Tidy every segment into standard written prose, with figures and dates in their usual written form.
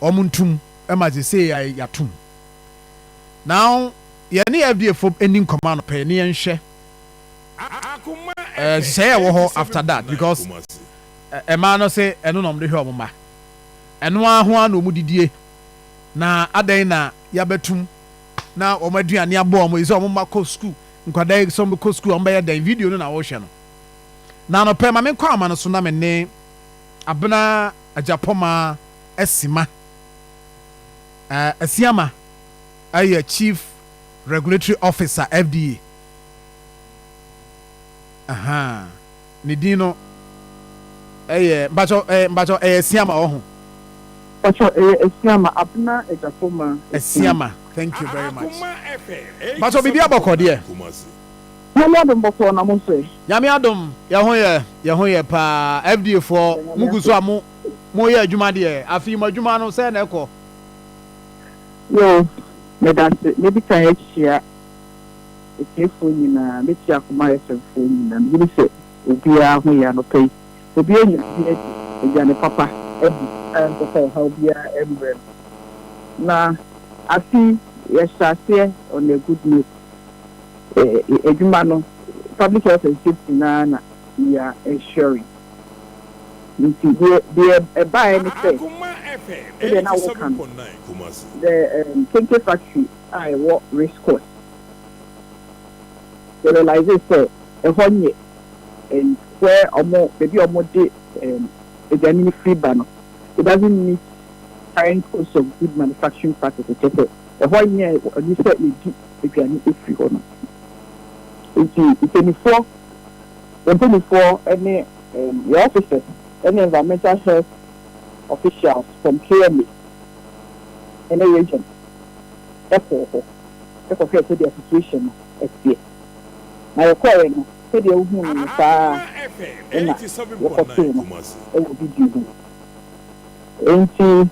omuntum ema say yatum. Now yɛne FDA for ending command pay ne nhwɛ say wo after that because a man no say eno nom de hwe omma eno aho an omudidie na adan na yabetum na omaduane abo omo is omma ko school nkwadai some ko school omba ya dan video no na wo hwe no na no pɛ ma me kwa ama no so na me ne abena ajapoma esima asiama aye chief regulatory officer FDA ne din no mbacho asiama oho Pacho Esiama Abna Ejapoma. Esiama, thank you very much. Pacho bibi aboko de. Nyame adom boko na mo se. Nyame adom ya ho ye pa FDA for muguso amo mo ye adwuma de afi mo adwuma no se na ekọ. Yo, me dance me bi kan ehia. Ekefo nyina me ti Akoma efefo nyina me se obi a ho ya no pay. Obi enyi e ne papa and to help you everywhere. Now, I see yes, I see on a good news. Edumano, public health and safety na we are ensuring. You see, they buy anything. They now work on the Kenkey factory. I work race course. They realize it a 1 year and where or more, maybe or more day a free banner. It doesn't meet current cost of good manufacturing practices. The 1 year, you said you do if you are not free or not. It's 24, any your officers, any environmental health officials from KMA, any region, therefore, to their situation at the now you're calling, say the woman in the car, and it will be due. Enti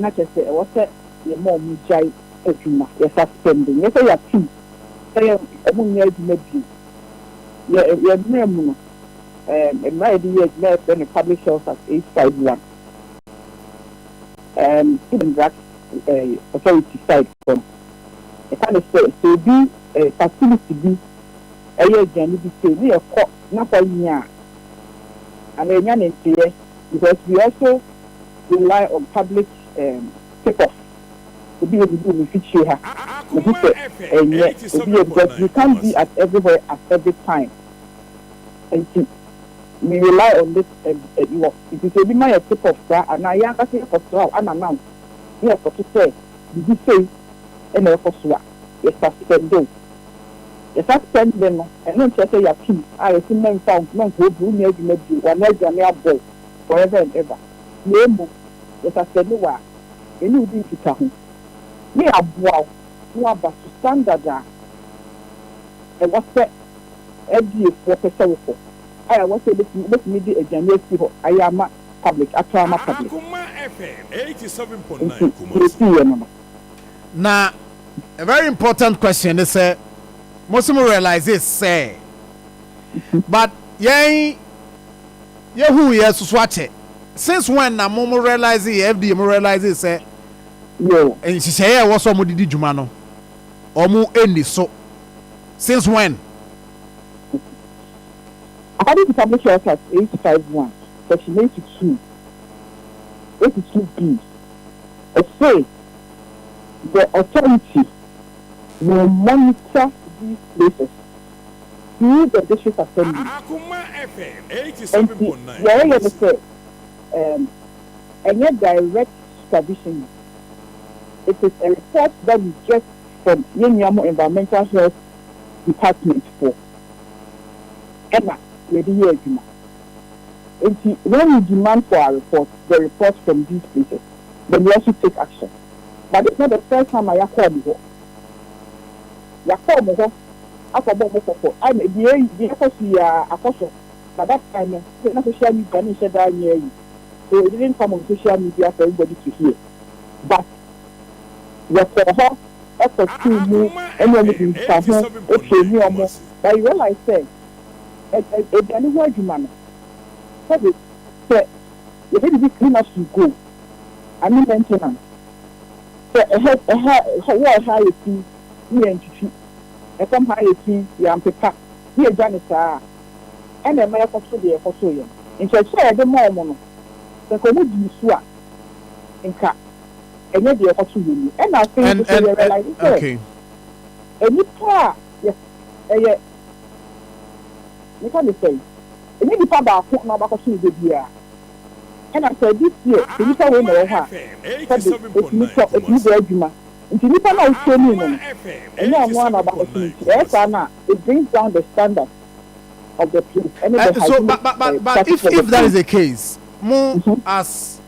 na chese wo se ye mo mu jai adwuma ye suspending ye say ya team say mo nya adwuma bi ye na mu no my idea is when the public health at 851 student drug authority side from e kind of say so be facility bi eye jani bi say we ko na kwa nya and enya na ntie because we also rely on public take-off to be able to do the feature here. Because we can't be at everywhere at every time. And we rely on this work. It is a bit my take-off, and I am asking for so unannounced. Yes, for to say, did you say, and for so, yes, suspend those. Yes, suspend them, and not just say your team. I see men found, men who do near you, one near boy. Forever and ever. Nemo, yes, I said, no, you need to tell him. Me, I wow, you are but to standard. And what's that? FDA for the I was able to make me a general people. I am a public, I try my public. Akoma FM 87.9. Now, a very important question is, most of them realize this, say, but yay. Who yes to swatch it. Since when na mo realize FDA mo realize say yo and she say was some didi juma no omo eni so since when according to public health at 851 section 82B it say the authority will monitor these places through the district assembly. Akoma FM 87.9. Yeah, and yet direct supervision. It is a report that we get from Yenyamo Environmental Health Department for Emma, Lady Yejima. And when we demand for our report, the report from these places, then we also take action. But it's not the first time I call you. After I may be a question, but that time, not social media, so it didn't come on social media for everybody to hear. But what for her, after 2 move, anyone can okay, me or more. But you realize, say, any word you man, you need to be clean as you go. ani maintenance so what high fee me entity e come high fee ya mpepa me agane saa and e me koso de koso ye nche share de mo no se ko mu di su a nka enye de koso ye ni and I think you realize okay any part yes eh you can say any the part ba ko na ba koso de bia. And I said this year, the little way no ha. It's very juma. Into nipa na uso ni no. And no one about yes, Anna. It brings down the standard of the place. So, but if that is the case, more as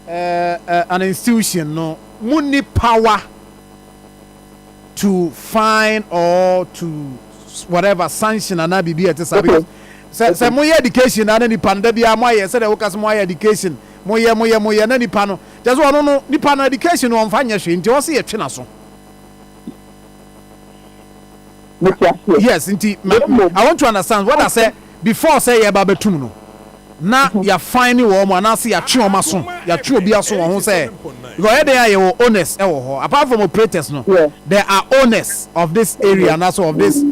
an institution, no, more need power to fine or to whatever sanction and not be at the service. Say more education and any pandemic amoye say the workers more education moye na nipa no just one no nipa no education won fanya hwe nti wo se ye twena so yes nti I want to understand what I say before say ye ba betum no na ya fine wo mo na say ya twe o maso ya twe obi aso wo ho say because they are honest e wo ho apart from operators no there are owners of this area and also of this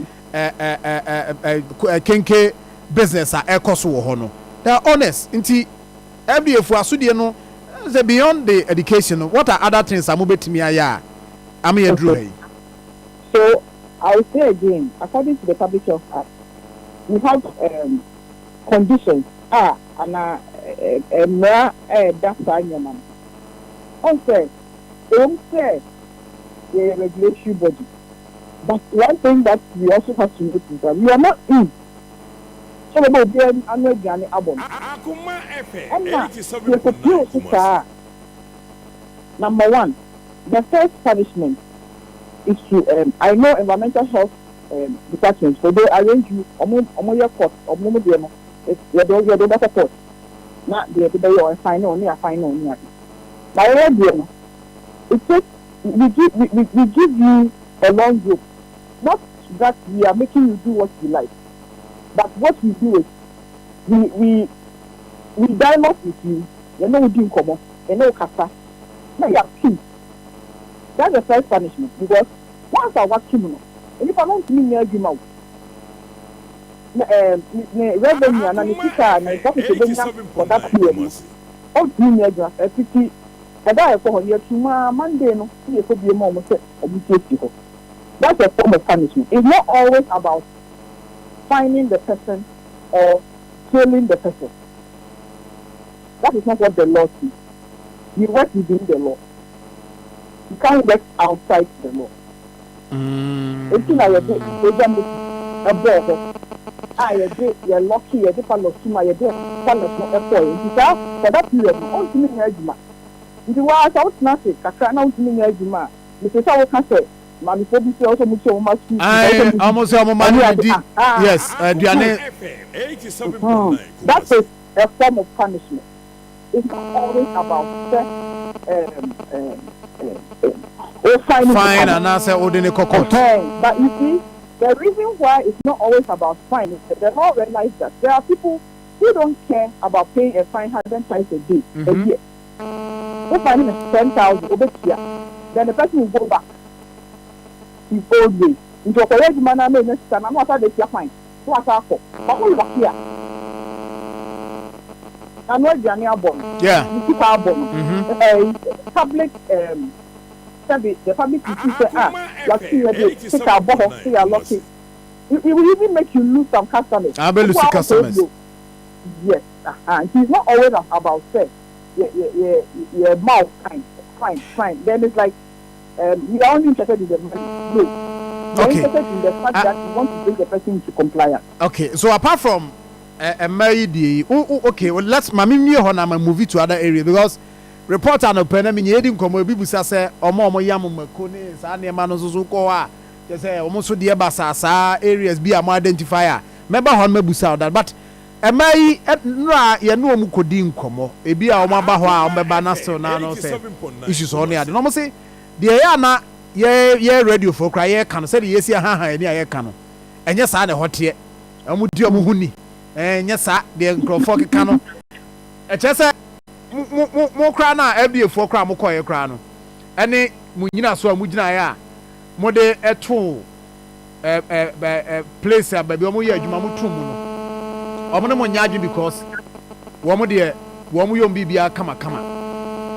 Kenkey business are ekoso wo ho no they are honest nti FDA for asudie no say beyond the education what are other things am betimi aya am ye dru so I will say again according to the Public Health Act we have conditions and that's anyama on say the regulatory body but one thing that we also have to notice is that we are not in so we be anu aduane abon Akoma FM 87.9 number 1 the first punishment is to I know environmental health department so they arrange you omo your court omo de no you do better court na they be your fine on ya fine on ya by way no it takes we give you a long rope not that we are making you do what you like. But what we do is we dialogue with you. You know we do common. You know kasa. Now you are peace. That's the first punishment because once I watch you, and if I don't mean near you now, revenue and analytica and profit for that period. All mean near you. A pity. But I for here tomorrow Monday no. You could be a mom say or that's a form of punishment. It's not always about finding the person or killing the person. That is not what the law says. You work within the law. You can't work outside the law. It's like a board. You're lucky, you're different of Suma, you're different of effort. For that period, all to me, if you are out nothing, I can't out to me, Mr. Sawo can say. Yes, that is a form of punishment. It's not always about fine and answer ordinary cocoa. But you see, the reason why it's not always about fine is that they all realize that there are people who don't care about paying a fine 100 times a day, a year. If I need 10,000, then the person will go back. His old way. Into a college man, I may necessarily not what they fine. What are for? But we are here. I'm not Jania Bon. Yeah. You keep our bon. Public service, the public institution lucky take our bon of say lucky. It will even make you lose some customers. I will lose customers. Yes. It's not always about say your mouth fine. Then it's like we are only interested in the money. No. We are interested in the fact that we want to bring the person into compliance. Okay, so apart from married, okay, well, let's move to other areas because reporter no pen me yedi nkomo bi busa say omo yam makone sa ne ma no so ko a say omo so de basasa areas bi am identifier member hon mabusa that but emai nra ye no omu kodi nkomo ebi a omo aba ho a omo ba na still na no say issues on here no mo say de ya na ye radio for cry ye kan say de yesi ha ni aye kan no enye sa na hote omo di omo huni enye sa de nkrofo keka no e che say mo kra na FDA fo kra mo koye kra no ene mo nyina so mo gyina ya mo de eto place a baby mo ye adwuma mo tum no omo ne mo nyaadwe because wo mo de wo mo yom bibia kama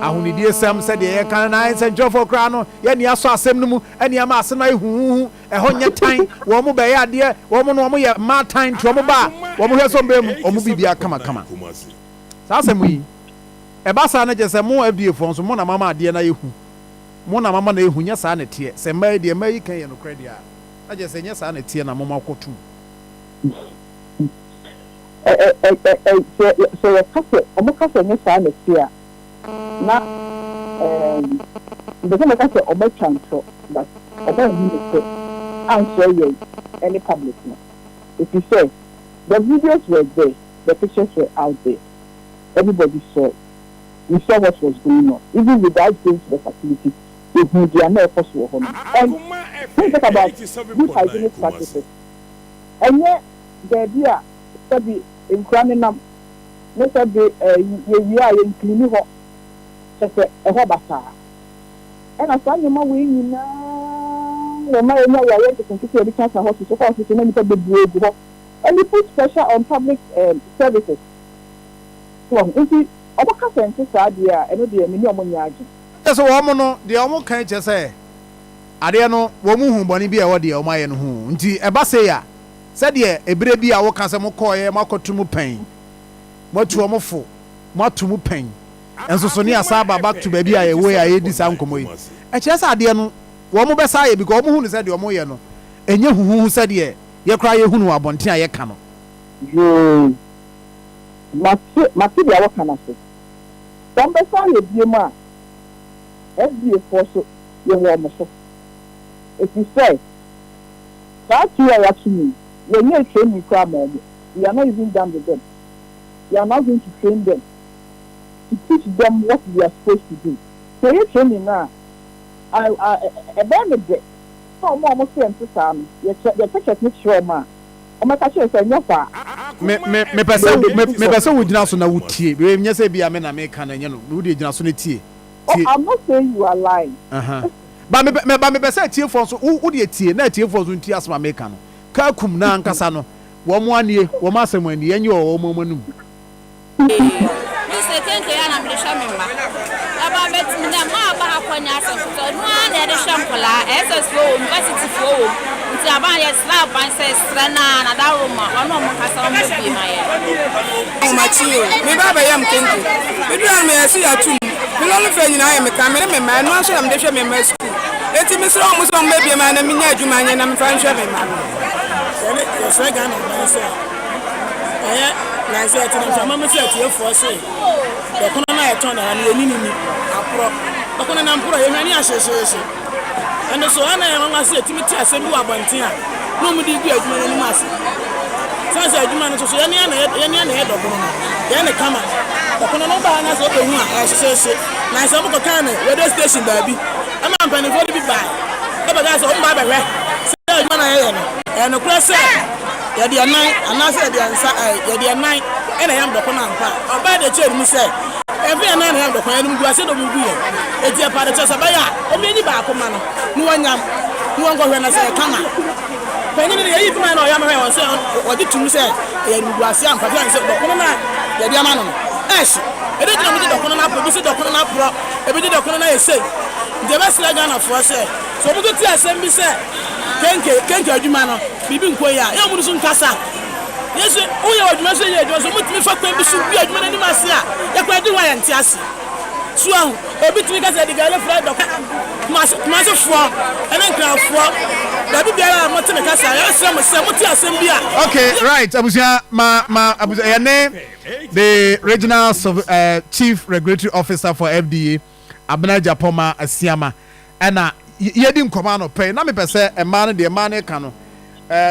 ahunidie sam said ye kan na en jofo kra no ye ne aso asem no mu ene ama ase na ehuhu eho nye tan wo mo be ye ade wo mo no mo ye ma tan to mo ba wo mo hweso mbe mu o mo bibia kama sa asem yi e ba sa na je se mo FDA fo so mo na mama ade na yehu mo na mama na ehu nya sa na tie se ma de ma yi kan ye no credit a na je se nya sa na tie na mo makotum so ya kase omo kase nya sa na tie na the same as the omo transfer but omo need answer you any public no. If you say the videos were there, the pictures were out there, everybody saw. We saw what was going on. Even without going to the facility, they are not possible. And we talk about good hygienic practices. And yet, the idea that be in Cranham, let's say we are in Clinico, just a hobasa. And as long as we know, the man who to continue the cancer hospital, so many people be and we put pressure on public services. So, if you Obaka sense sadia eno de meni omonyaage so wo mo no de omo kan che se ade no wo mu hu boni bi e wo de omo aye no hu nti e ba se ya se de ebire bi a wo kan se mo koye makotumu pen mo tu omo fo mo atumu pen enso so ne asaba back to baby aye we aye di sa nkomo yi e che se ade no wo mo be sa ye bi ko omo hu ne se de omo ye no enye huhu se de ye kra ye hu no abonten aye ka no yo mati dia waka na so some be say e bie ma FDA for so ye wo mo so if you say that you are watching you need to train you come on you are not even done with them you are not going to train them to teach them what they are supposed to do so you training now I be me so mo say am say you check make sure ma me pese wo gyina so na wutie be nya se bia me na me ka na nya no wo de gyina so na tie I'm not saying you are lying ba me pese tie for so wo de tie na tie for so ntie asma me ka no ka kum na ankasa no wo mo anie wo ma asem anie enye wo mo manum Mr. Kenkey ana me sha me ma aba betimi na ma ba akonya asem so no na de shampola SSO university fo nti aba ye slap and say strana na da roma ono mo kasa mo bi ma ye ma chi me ba ba yam Kenkey me dua me yesi atum me lo fe nyina ye me ka me ma no so na me de hwe me ma school eti me sro mo so me bi ma na me nya adwuma nya na me fa hwe me ma yo so ga na me se na se ati na mama se ati efo se de kono na e ton na ni ni apro de kono na mpro ye hwani ahyehyehe and so ana ye mama se ati miti asem bi abonten a no mu di gu adwuma ni ma se sanse adwuma no so ye ne na ye dogo no ye ne kama de kono no ba na so be hu a ahyehyehe na se mo ko kan ne radio station ba bi ama mpani fo bi ba e ba ga so mo ba be hwe se adwuma na ye no e no kura se ya di anan anase di ansa ya di anan ena yam doko na mpa oba de che mu se e fi anan yam doko ya mu gu ase do mu gu ye e ti pa de che ba ya o me ni ba Akoma no mu wanyam mu wongo hwe na se kama pe ni ye yi ma na o ya ma hwe won se o di tum se ya mu gu ase ampa fi an se doko na ya di ama no esh e de mu di doko na pro bi se doko na pro e bi di doko na ye se de ba sila Ghana for se so bu ti asem bi se Kenkey adwuma no bibi nkoyi a ya mu so nkasa yesu uye adwuma so ye adwuma so mutimi fa kwan bi so bi adwuma ni ma se a ya kwa di wa ya nti ase so ahu obi timi kasa di gale fra do ma so fo ene nkra fo da bi biara mo timi kasa ya se mo se muti asem bi a okay right abusia abusia ya name the regional chief regulatory officer for FDA Adehye Poma Asiama ana yedi nkoma no pay na me pese e ma no de ma no ka no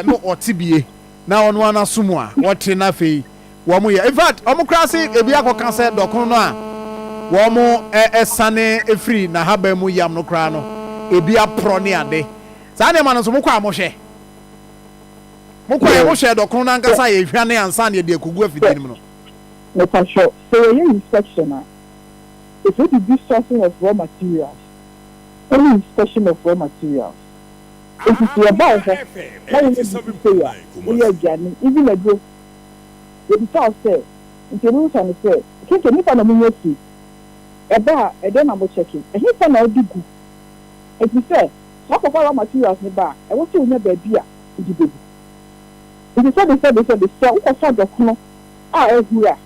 no otibie na ono ana sumu a wote na fei wo mo ye in fact omo krase ebi akoka se dokon no a wo mo esane efri na haba mu yam no kra no ebi apro ne ade sa ne ma no so mo kwa mo hwe mo hwe dokon na nkasa ye hwane ansa ne de kogu afidini no me for sure so you inspection It's going to be sourcing of raw materials, only inspection of raw materials. It is about her. Why you say even a group. The details say, in the rules and say, can't you find a minute fee? A bar, a then I'm checking. And he found out the good. As you say, half of our materials in the bar, I want to remember beer in the baby. It is said they sell a the corner. Everywhere.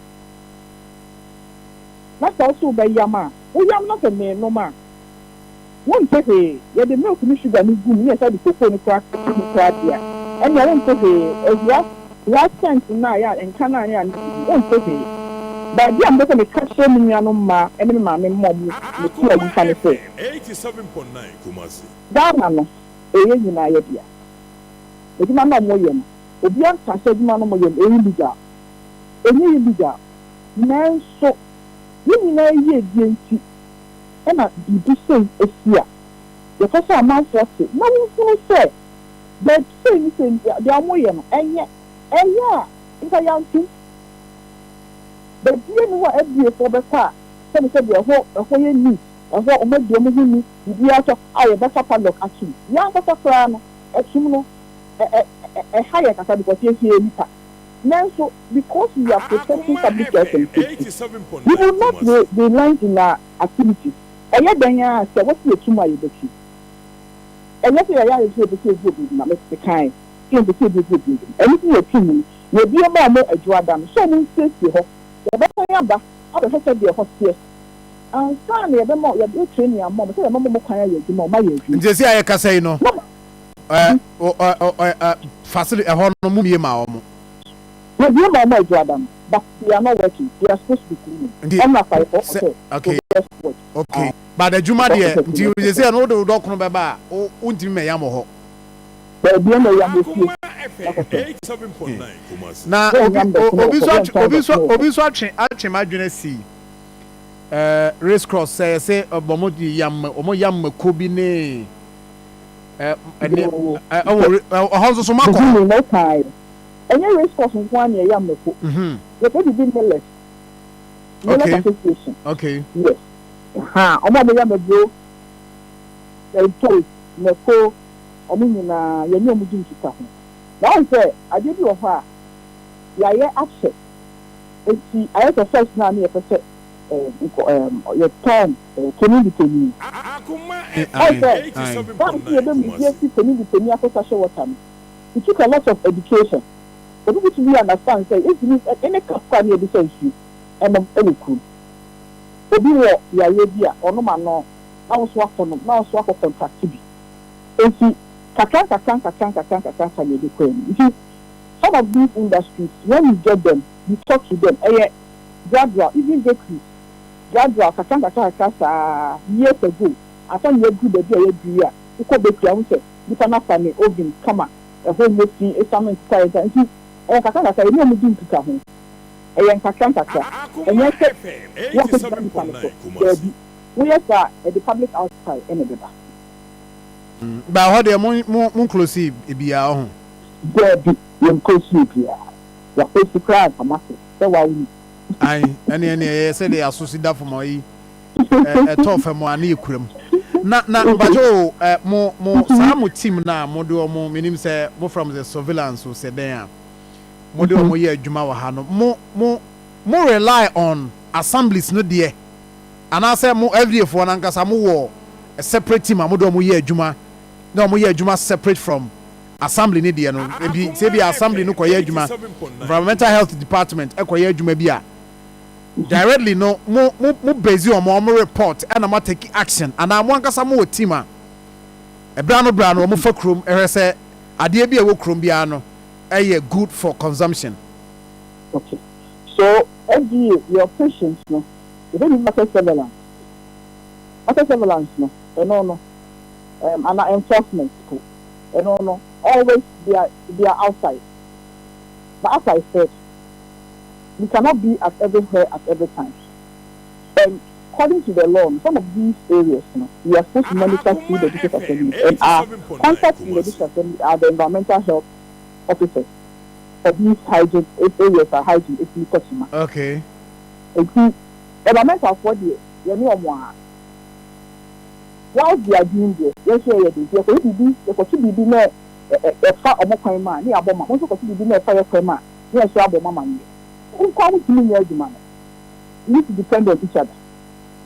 That's also by Yama. We are not a man, no man. One say, yeah, the milk and sugar is good. Yes, I be taking crack here. And I won't say, last time tonight, and Canada, and won't say. But I'm not going to catch them in Yanoma, and my mom, the two of you can say 87.9 Kumasi. Dano, a year in idea. The man of Moyam, the young Castle man of Moyam, a bigger. Man, so you know, ye DNT, and I do say a year. The first amount for it, nothing to say. But saying, they are Moyam, and yet, if I am too. But you know what every for the car. Some said the whole need, and what made you me, the other I better padlock at you. Young better plan, a criminal, a higher capacity because you hear now, so because we are protecting public health and safety, we will not be lines in our activities. And yet, then, I said, what's the tumor you see? And yet, I am here to say good, the kind, came to say good, anything you're feeling, you'll be a more a Jordan, so we say to her. The better number, I will have to be a hospital. And finally, the more you're training your mom, say a mom can you more my age. Just say I can say no. Facility a horn movie mom. Well, you know my Jordan, but they are not working. They are supposed to be cleaning. I'm not fighting. Okay. Okay. But the Juma dear, you say an old dog from Baba, or Unti Yamaho. Now, Obiswatch, I imagine see race cross say Bomodi Yam, Omo Yam Kobine. How's the Sumako? No time. And your race cross is 1 year Yam. The baby didn't less. Okay. Yes. Ha, Omo Yam bro. They told Neko. Omina ye no mudin kita ho now say agedi wo ho a ya ye access enti aye the first na me pese your term community Akoma FM 87.9 it took a lot of education for people to really understand say if you any company e be say issue any cool obi wo ya ye bia ono ma no na wo so akono na wo so akọ contract bi enti Some of these industries, when you get them, you talk to them. Gradual, even bakeries, gradual, years ago, I thought you were good at the year. You could bake your own set. You cannot find an oven, come on, a whole machine, a summon size, and you know, we didn't come home. And we are at the public outside, and everybody. But how they are inclusive, Ibia on. There be inclusive here. Your face to cry for massive. So why we? I say they associate that for my a tough and more equal. Not, but more some team now, Modu more meaning say more from the surveillance who said there. Modu more year Jumawa Hano, more rely on assemblies, no dear. And I say more every day for an Ankasamu war, a separate team, Modu more year Juma. No mo ye adwuma separate from assembly ni de no ebi say be assembly no koye adwuma environmental health department e koye adwuma bi a directly no mo base on mo report and mo take action and am wankasa mo team a ebra no mo fa krom e say ade bi e wo krom bia no e good for consumption. Okay, so FDA your patients no you don't need surveillance no and enforcement school. Always they are outside. But as I said, we cannot be at everywhere at every time. And according to the law, in some of these areas, we are supposed to monitor through the district assembly. And our contacts in the district assembly are the environmental health officers. For these hygiene areas are hygiene, it's customer. Okay. And environmental for the you know more. While they are doing this, yes, you could be a far or more man, near Aboma, also could be a fire crema, yes, Aboma. Who comes to me as the man? You need to depend on each other.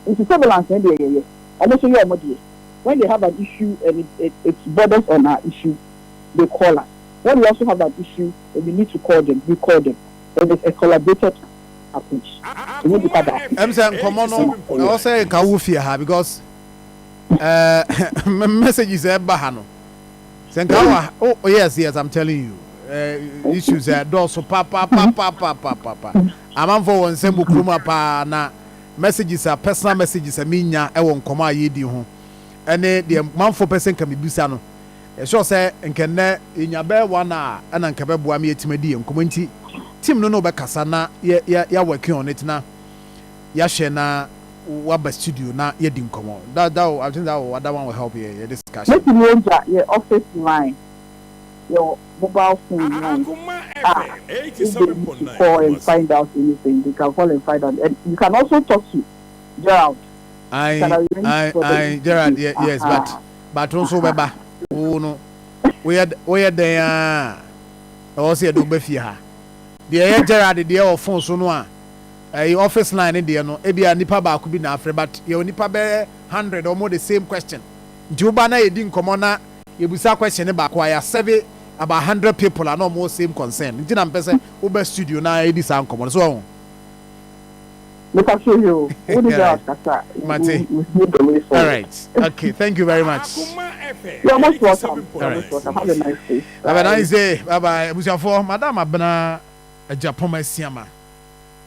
It's a surveillance and they I'm not sure you're more. When they have an issue and it's borders on our issue, they call us. When we also have an issue and we need to call them, we call them. And it's a collaborated approach. I'm saying, come on, I also say, Kawufia, because messages are Bahano. Senkawa, oh, yes, I'm telling you. Issues are also papa. I'm for one simple kruma pa na messages are personal messages. I mean, I won't come out yedi home. And the man for person can be busano. Sure say and can in your bear 1 hour and uncabe boami timedi and community. Tim no be kasana ya working on it na. Ya share na waba studio na ye din komo. That I think that one will help you discussion. Let me your office line. Your mobile phone line. If they need to call and find out anything, they can call and find out. And you can also talk to Gerald. I Gerald, yes, but also Baba. Oh no, where they are. Also, do be fear. The Gerald, the phone so no. Office line in there no. Ebi a nipa ba could be na afre, but you nipa be 100 or more the same question. Juba na you didn't come on na. You busa question about why 7 about 100 people are no more same concern. Nti na mpese Uber studio na edi sa come so. Let us show you. All right. Okay. Thank you very much. You're most welcome. Have a nice day. Have a nice day. Bye bye. Madam Abena Japoma Siama.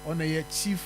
On a chief